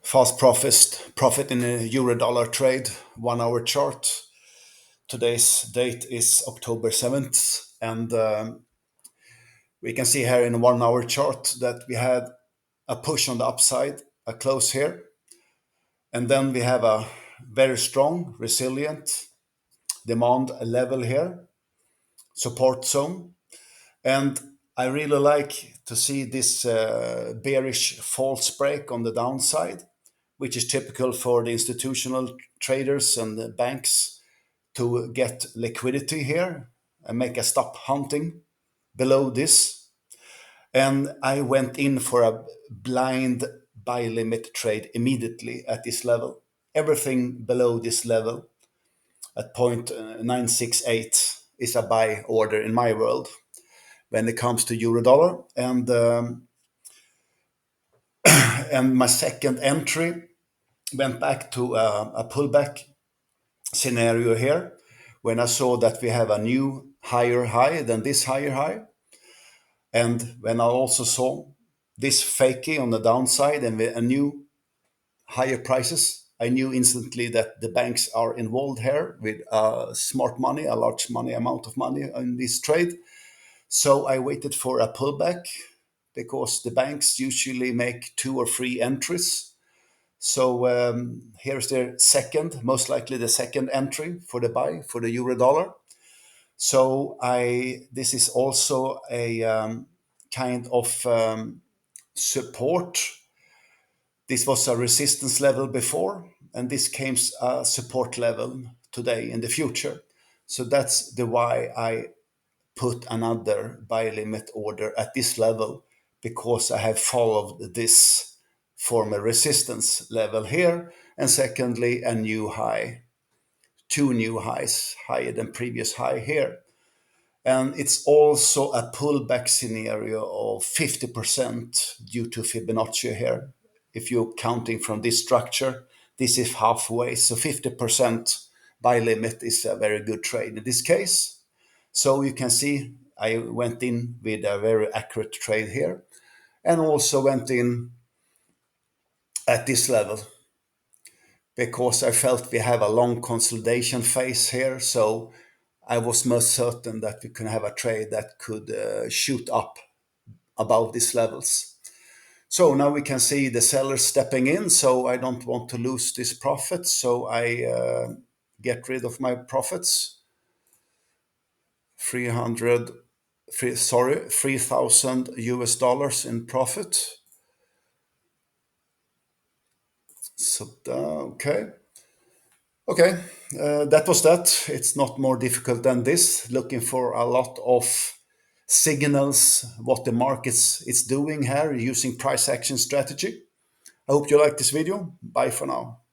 Fast profit in a euro dollar trade, 1 hour chart. Today's date is October 7th, and we can see here in a 1 hour chart that we had a push on the upside, a close here, and then we have a very strong, resilient demand level here, support zone. And I really like to see this bearish false break on the downside, which is typical for the institutional traders and the banks to get liquidity here and make a stop hunting below this. And I went in for a blind buy limit trade immediately at this level. Everything below this level at 0.968 is a buy order in my world when it comes to euro dollar. And my second entry went back to a pullback scenario here when I saw that we have a new higher high than this higher high. And when I also saw this fakey on the downside and a new higher prices, I knew instantly that the banks are involved here with smart money, a large money amount of money in this trade. So I waited for a pullback because the banks usually make 2 or 3 entries. So here's their second, most likely the second entry for the buy for the euro dollar. So this is also a kind of support. This was a resistance level before, and this came a support level today in the future. So that's the why I put another buy limit order at this level, because I have followed this from a resistance level here, and secondly a new high, 2 new highs higher than previous high here. And it's also a pullback scenario of 50% due to Fibonacci here. If you're counting from this structure, this is halfway. So 50% buy limit is a very good trade in this case. So you can see I went in with a very accurate trade here, and also went in at this level because I felt we have a long consolidation phase here. So I was most certain that we could have a trade that could shoot up above these levels. So now we can see the sellers stepping in. So I don't want to lose this profit. So I get rid of my profits. 3,000 US dollars in profit. So, okay. Okay, that was that. It's not more difficult than this. Looking for a lot of signals, what the markets is doing here using price action strategy. I hope you like this video. Bye for now.